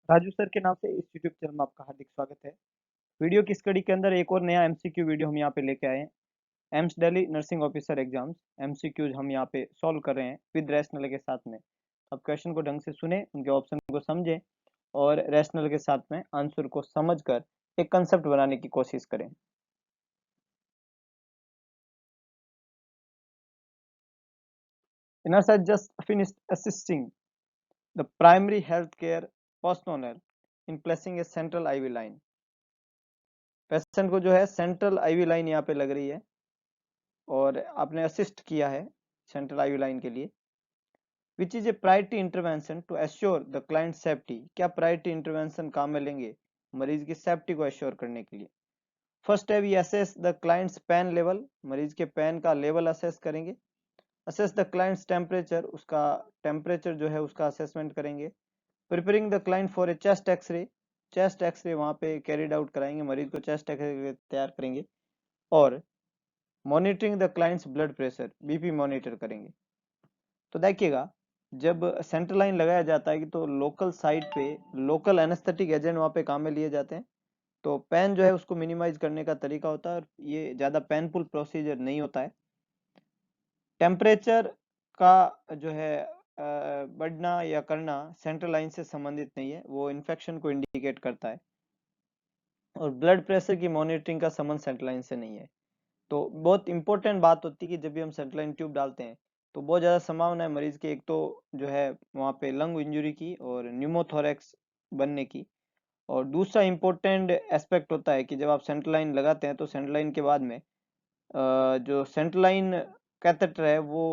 Raju sir के नाम से इस यूट्यूब चैनल में आपका हार्दिक स्वागत है। वीडियो की स्टडी के अंदर एक और नया एमसीक्यू वीडियो हम यहाँ पे लेके आए हैं। AIIMS Delhi nursing officer exams MCQs हम यहाँ पे सॉल्व कर रहे हैं विद रैशनल के साथ में। अब क्वेश्चन को ढंग से सुने, उनके ऑप्शन को समझें और रैशनल के साथ में आंसर को समझकर एक कंसेप्ट बनाने की कोशिश करें। Nurse had just finished assisting the primary health care personnel in placing a central IV line. Patient को जो है सेंट्रल आईवी लाइन यहाँ पे लग रही है और आपने असिस्ट किया है सेंट्रल आईवी लाइन के लिए। Which is a priority intervention to assure the client safety. क्या प्रायोरिटी इंटरवेंशन काम में लेंगे मरीज की सेफ्टी को एश्योर करने के लिए? फर्स्ट है we assess the client's pain level, मरीज के पेन का लेवल असेस करेंगे। असेस द क्लाइंट्स टेम्परेचर, उसका टेम्परेचर जो है उसका असेसमेंट करेंगे। Preparing the client for a chest x-ray, chest x-ray वहां पे कैरिड आउट कराएंगे, मरीज को चेस्ट एक्सरे तैयार करेंगे। और monitoring the clients blood pressure, BP monitor करेंगे। तो देखिएगा जब सेंट्रल लाइन लगाया जाता है कि तो लोकल साइट पे लोकल एनेस्थेटिक एजेंट वहाँ पे काम में लिए जाते हैं। तो पेन जो है उसको मिनिमाइज करने का तरीका होता है और ये ज़्यादा पेनफुल प्रोसीजर नहीं होता है। टेम्परेचर का जो है बढ़ना या करना सेंट्रल लाइन से संबंधित नहीं है, वो इन्फेक्शन को इंडिकेट करता है। और ब्लड प्रेशर की मॉनिटरिंग का संबंध सेंट्रल लाइन से नहीं है। तो बहुत इंपॉर्टेंट बात होती है कि जब भी हम सेंट्रल लाइन ट्यूब डालते हैं तो बहुत ज़्यादा संभावना है मरीज के एक तो जो है वहाँ पे लंग इंजरी की और न्यूमोथोरेक्स बनने की। और दूसरा इंपॉर्टेंट एस्पेक्ट होता है कि जब आप सेंट्रल लाइन लगाते हैं तो सेंट्रल लाइन के बाद में जो सेंट्रल लाइन कैथेटर है वो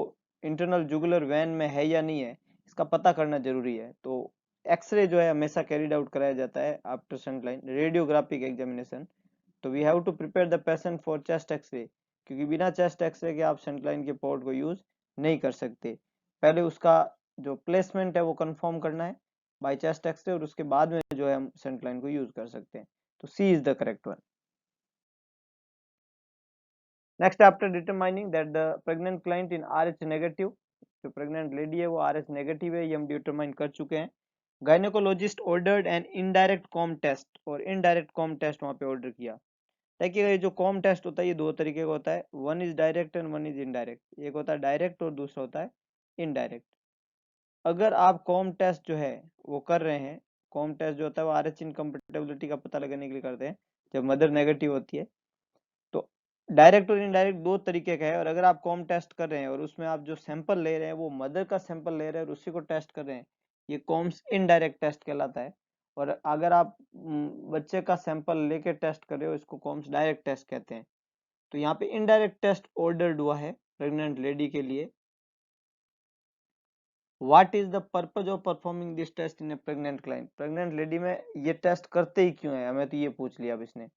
इंटरनल जुगुलर वेन में है या नहीं है इसका पता करना जरूरी है। तो एक्सरे जो है हमेशा कैरिड आउट कराया जाता है after central line radiographic examination. तो we have to prepare the patient for chest x-ray, क्योंकि बिना चेस्ट एक्सरे के आप सेंट्रल लाइन के पोर्ट को यूज नहीं कर सकते। पहले उसका जो प्लेसमेंट है वो कंफर्म करना है बाय चेस्ट एक्सरे और उसके बाद में जो है हम सेंट्रल लाइन को यूज कर सकते हैं। तो C is the correct one. Next after determining that the pregnant client in RH negative, जो प्रेग्नेंट लेडी है वो RH नेगेटिव है ये हम डिटरमाइन कर चुके हैं। Gynaecologist ordered an indirect Coombs test, और इनडायरेक्ट कॉम टेस्ट वहाँ पे ऑर्डर किया। देखिएगा ये जो कॉम टेस्ट होता है ये दो तरीके का होता है, one is direct and one is indirect. एक होता है डायरेक्ट और दूसरा होता है इनडायरेक्ट। अगर आप कॉम टेस्ट जो है वो कर रहे हैं, कॉम टेस्ट जो होता है वो RH इनकम्पेटिबिलिटी का पता लगाने के लिए करते हैं जब मदर नेगेटिव होती है। तो डायरेक्ट और इनडायरेक्ट दो तरीके का है, और अगर आप कॉम टेस्ट कर रहे हैं और उसमें आप जो सैंपल ले रहे हैं वो मदर का सैंपल ले रहे हैं और उसी को टेस्ट कर रहे हैं, ये कॉम्स इनडायरेक्ट टेस्ट कहलाता है। और अगर आप बच्चे का सैंपल लेके टेस्ट कर रहे हो इसको कॉम्स डायरेक्ट टेस्ट कहते हैं। तो यहाँ पे इनडायरेक्ट टेस्ट ऑर्डर्ड हुआ है प्रेग्नेंट लेडी के लिए। What is the purpose of performing this test in a pregnant client, pregnant lady में ये टेस्ट करते ही क्यों है, हमें तो ये पूछ लिया अब इसने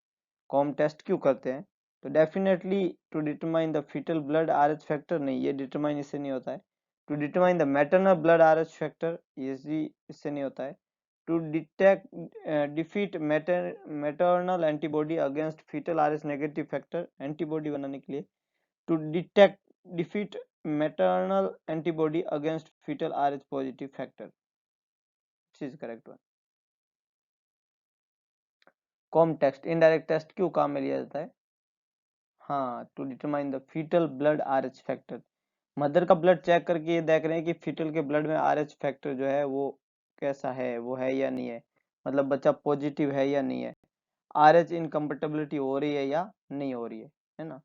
कॉम टेस्ट क्यों करते हैं। तो definitely to determine the fetal blood RH factor, नहीं ये डिटरमाइन इससे नहीं होता है। To determine the maternal blood RH factor, ये इससे नहीं होता है। To detect defeat maternal antibody against fetal RH negative factor, antibody बनाने के लिए। To detect defeat maternal antibody against fetal RH positive factor, this is correct one. Coombs test indirect test क्यों काम में लिया जाता है? हाँ, to determine the fetal blood RH factor, mother का ब्लड चेक करके ये देख रहे हैं कि फीटल के ब्लड में RH फैक्टर जो है वो कैसा है, वो है या नहीं है, मतलब बच्चा पॉजिटिव है या नहीं है, RH इनकम्पेटिबिलिटी हो रही है या नहीं हो रही है ना।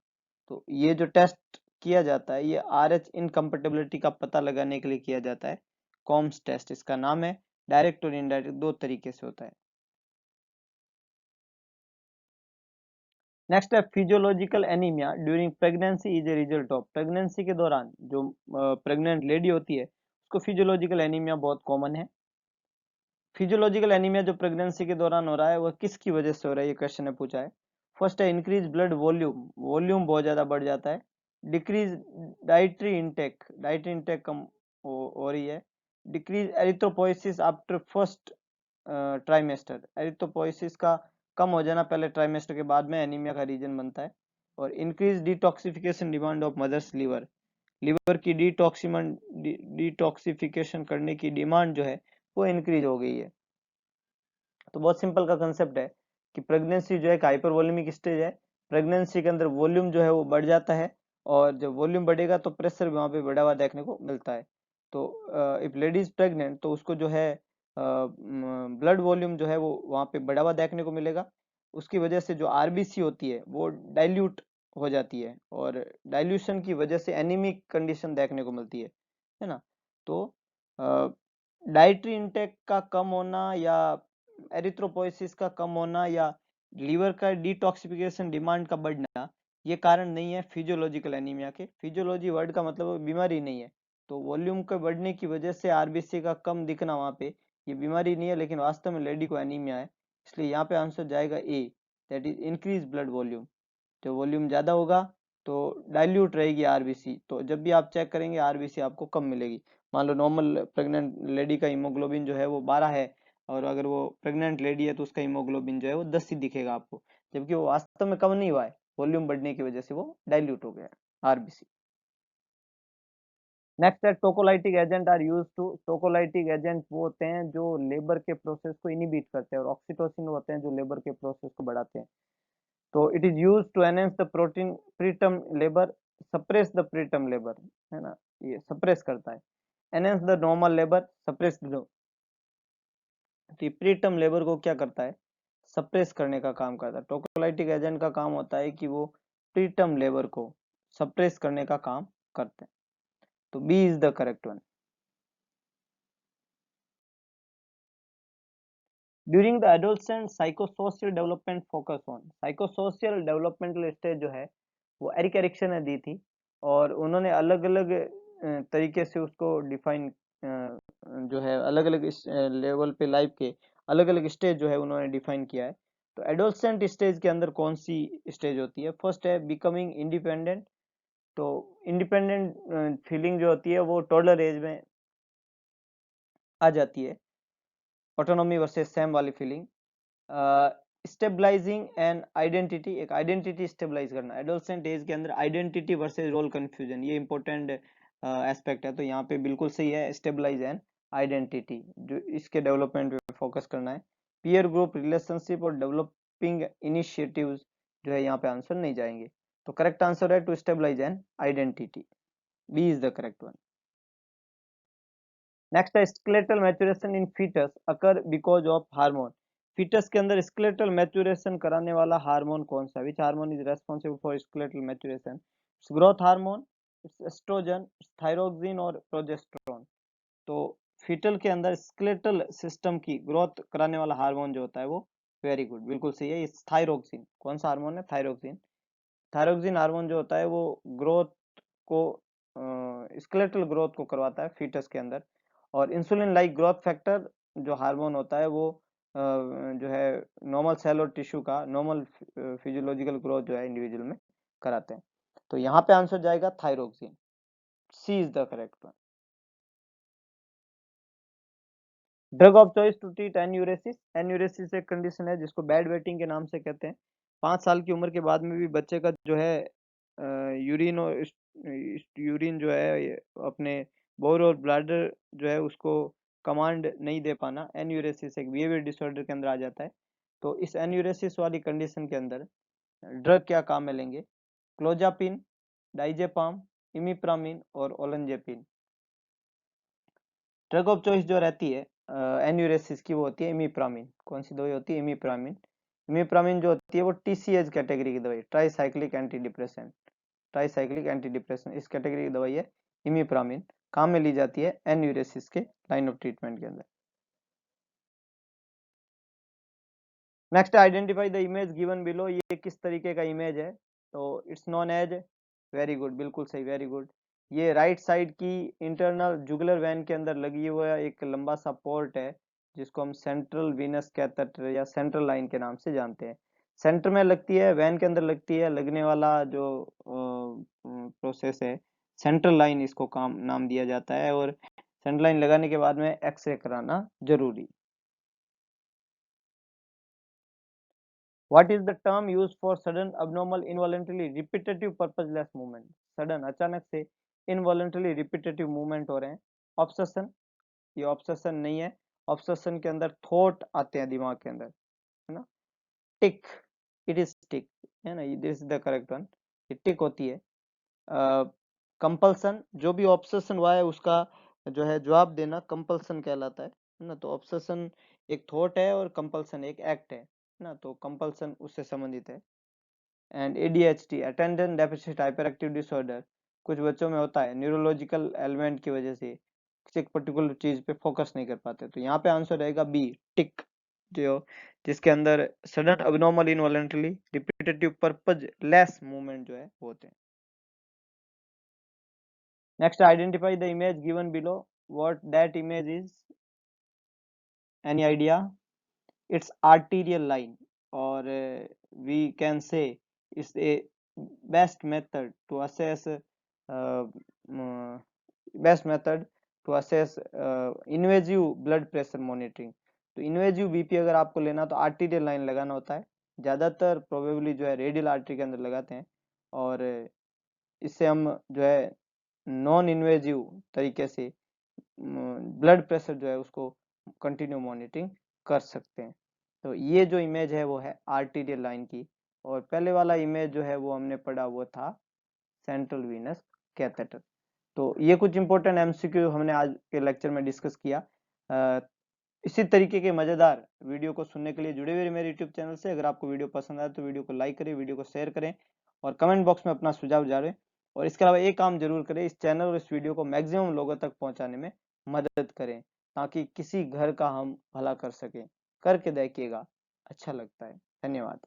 तो ये जो टेस्ट किया जाता है ये RH इनकम्पेटिबिलिटी का पता लगाने के लिए किया जाता है, कॉम्स टेस्ट इसका नाम है। डायरेक्ट और इनडायरेक्ट दो तरीके से होता है। नेक्स्ट है physiological anaemia during pregnancy is a result of, pregnancy के दौरान जो प्रेग्नेंट लेडी होती है उसको फिजियोलॉजिकल एनीमिया बहुत कॉमन है। फिजियोलॉजिकल एनीमिया जो प्रेगनेंसी के दौरान हो रहा है वह किसकी वजह से हो रहा है, ये क्वेश्चन ने पूछा है। फर्स्ट है इंक्रीज ब्लड वॉल्यूम, वॉल्यूम बहुत ज्यादा बढ़ जाता है। Decrease dietary intake, dietary intake कम हो रही है। Decrease erythropoiesis after first trimester, erythropoiesis का कम हो जाना पहले ट्राइमेस्टर के बाद में एनीमिया का रीजन बनता है। और increase detoxification demand of mother's liver, liver की डिटॉक्सिफिकेशन करने की डिमांड जो है वो इंक्रीज हो गई है। तो बहुत सिंपल का कंसेप्ट है कि प्रेगनेंसी जो है एक हाइपरवोल्यूमिक स्टेज है। प्रेगनेंसी के अंदर वॉल्यूम जो है वो बढ़ जाता है, और जब वॉल्यूम बढ़ेगा तो प्रेशर भी वहाँ पे बढ़ा हुआ देखने को मिलता है। तो इफ लेडी इज प्रेग्नेंट तो उसको जो है ब्लड वॉल्यूम जो है वो वहाँ पे बढ़ा हुआ देखने को मिलेगा। उसकी वजह से जो आरबीसी होती है वो डाइल्यूट हो जाती है, और डाइल्यूशन की वजह से एनीमिक कंडीशन देखने को मिलती है ना। तो डाइटरी इंटेक का कम होना या एरिथ्रोपोइसिस का कम होना या लीवर का डिटॉक्सिफिकेशन डिमांड का बढ़ना, ये कारण नहीं है फिजियोलॉजिकल एनीमिया के। फिजियोलॉजी वर्ड का मतलब बीमारी नहीं है। तो वॉल्यूम के बढ़ने की वजह से आरबीसी का कम दिखना वहाँ पे, ये बीमारी नहीं है, लेकिन वास्तव में लेडी को एनीमिया है। इसलिए यहाँ पे आंसर जाएगा A, that is increase blood volume. जो वॉल्यूम ज़्यादा होगा तो डाइल्यूट रहेगी आरबीसी, तो जब भी आप चेक करेंगे आरबीसी आपको कम मिलेगी। मान लो नॉर्मल प्रेग्नेंट लेडी का हीमोग्लोबिन जो है वो 12 है, और अगर वो प्रेग्नेंट लेडी है तो उसका हीमोग्लोबिन जो है वो 10 ही दिखेगा आपको, जबकि वो वास्तव में कम नहीं हुआ है, वॉल्यूम बढ़ने की वजह से वो डाइल्यूट हो गया है आरबीसी। नेक्स्ट है tocolytic agent are used to. Tocolytic agent वो होते हैं जो लेबर के प्रोसेस को इनिबिट करते हैं, और ऑक्सीटोसिन होते हैं जो लेबर के प्रोसेस को बढ़ाते हैं। तो it is use to enhance the protein preterm labour, suppress the preterm labour, है ना, ये सप्रेस करता है। Enhance the normal labour, suppress the preterm labour को क्या करता है, सप्रेस करने का काम करता है। टोकोलाइटिक एजेंट का काम होता है कि वो प्रीटर्म लेबर को सप्रेस करने का काम करते हैं। तो B is the correct one. During the adolescent psychosocial development focus on. Psychosocial developmental stage जो है वो एरिक एरिक्सन ने दी थी, और उन्होंने अलग अलग तरीके से उसको डिफाइन जो है अलग अलग लेवल पे लाइफ के अलग अलग स्टेज जो है उन्होंने डिफाइन किया है। तो एडोलसेंट स्टेज के अंदर कौन सी स्टेज होती है? फर्स्ट है बिकमिंग इंडिपेंडेंट। तो इंडिपेंडेंट फीलिंग जो होती है वो टोडलर एज में आ जाती है, ऑटोनॉमी वर्सेस सेम वाली फीलिंग। स्टेबलाइजिंग एंड आइडेंटिटी, एक आइडेंटिटी स्टेबलाइज करना। एडोलसेंट एज के अंदर आइडेंटिटी वर्सेस रोल कंफ्यूजन, ये इंपॉर्टेंट एस्पेक्ट है, तो यहाँ पे बिल्कुल सही है, स्टेबलाइज एंड आइडेंटिटी, जो इसके डेवलपमेंट पे फोकस करना है। पीयर ग्रुप रिलेशनशिप और डेवलपिंग इनिशिएटिव्स जो है यहाँ पे आंसर नहीं जाएंगे। तो करेक्ट आंसर है to stabilise and identity, B is the correct one. Next है skeletal maturation in foetus occur because of hormone. Foetus के अंदर स्केलेटल मैच्योरेशन कराने वाला हार्मोन कौन सा? Which hormone is responsible for skeletal maturation? Growth hormone, oestrogen, thyroxine और progesterone. तो foetal के अंदर स्केलेटल सिस्टम की ग्रोथ कराने वाला हार्मोन जो होता है वो, वेरी गुड, बिल्कुल सही है, थायरोक्सिन। कौन सा हार्मोन है? थायरोक्सिन। थायरोक्सिन हार्मोन जो होता है वो ग्रोथ को, स्केलेटल ग्रोथ को करवाता है फीटस के अंदर। और इंसुलिन लाइक ग्रोथ फैक्टर जो हार्मोन होता है वो जो है नॉर्मल सेल और टिश्यू का नॉर्मल फिजियोलॉजिकल ग्रोथ जो है इंडिविजुअल में कराते हैं। तो यहाँ पे आंसर जाएगा thyroxine, C is the correct one. Drug of choice to treat enuresis. Enuresis एक कंडीशन है जिसको बेड वेटिंग के नाम से कहते हैं। 5 साल की उम्र के बाद में भी बच्चे का जो है यूरिन और यूरिन जो है अपने बोर और ब्लैडर जो है उसको कमांड नहीं दे पाना, एन्यूरेसिस एक बिहेवियर डिसऑर्डर के अंदर आ जाता है। तो इस एन्यूरेसिस वाली कंडीशन के अंदर ड्रग क्या काम में लेंगे? क्लोजापिन, डाइजेपाम, इमिप्रामिन और ओलंजेपिन। ड्रग ऑफ चॉइस जो रहती है एन्यूरेसिस की वो होती है इमिप्रामिन। कौन सी दवाई होती है? इमिप्रामिन। इमिप्रामिन जो होती है वो टीसीएच कैटेगरी की दवाई, tricyclic anti depression. Tricyclic anti depression इस कैटेगरी की दवाई है इमिप्रामिन, काम में ली जाती है एन्यूरेसिस के लाइन ऑफ ट्रीटमेंट के अंदर। Next identify the image given below. ये किस तरीके का इमेज है? तो it's known as, very good, बिल्कुल सही, वेरी गुड। ये राइट साइड की इंटरनल जुगुलर वेन के अंदर लगी हुआ एक लंबा सा पोर्ट है, जिसको हम सेंट्रल वीनस कैथेटर या सेंट्रल लाइन के नाम से जानते हैं। सेंटर में लगती है, वेन के अंदर लगती है, लगने वाला जो प्रोसेस है सेंट्रल लाइन, इसको काम नाम दिया जाता है। और सेंट्रल लाइन लगाने के बाद में एक्सरे कराना जरूरी। What is the term used for sudden abnormal involuntarily repetitive purposeless movement? Sudden अचानक से involuntarily repetitive movement हो रहे हैं। ऑब्सेशन, ये ऑब्सेशन नहीं है। ऑब्सेशन के अंदर थॉट आते हैं दिमाग के अंदर, है ना। टिक, इट इज टिक, है ना, this is the correct one, ये टिक होती है। कंपल्सन, जो भी ऑब्सेशन हुआ है उसका जो है जवाब देना कंपल्सन कहलाता है ना। तो ऑब्सेशन एक थॉट है और कंपल्सन एक एक्ट है ना, तो कंपल्सन उससे संबंधित है। And ADHD, attendance deficit hyper active disorder, कुछ बच्चों में होता है न्यूरोलॉजिकल एलिमेंट की वजह से किसी एक पर्टिकुलर चीज पे फोकस नहीं कर पाते, तो यहाँ पे आंसर रहेगा बी, टिक, जो जिसके अंदर sudden abnormal involuntarily repetitive purposeless movement जो है वो होते हैं। Next, identify the image given below, what that image is, any idea? It's arterial line, or we can say it's a best method to assess best method to assess invasive blood pressure monitoring। तो invasive BP अगर आपको लेना तो arterial line लगाना होता है, ज़्यादातर probably जो है रेडियल आर्टरी के अंदर लगाते हैं, और इससे हम जो है नॉन इन्वेजिव तरीके से ब्लड प्रेशर जो है उसको कंटिन्यू मॉनिटरिंग कर सकते हैं। तो ये जो इमेज है वो है आर्टीरियल लाइन की, और पहले वाला इमेज जो है वो हमने पढ़ा वो था सेंट्रल वीनस कैथेटर। तो ये कुछ इंपॉर्टेंट एमसीक्यू हमने आज के लेक्चर में डिस्कस किया। इसी तरीके के मजेदार वीडियो को सुनने के लिए जुड़े हुए मेरे यूट्यूब चैनल से। अगर आपको वीडियो पसंद आए तो वीडियो को लाइक करें, वीडियो को शेयर करें, और कमेंट बॉक्स में अपना सुझाव जारें। और इसके अलावा एक काम जरूर करें, इस चैनल और इस वीडियो को मैक्सिमम लोगों तक पहुंचाने में मदद करें, ताकि किसी घर का हम भला कर सकें। करके देखिएगा, अच्छा लगता है। धन्यवाद।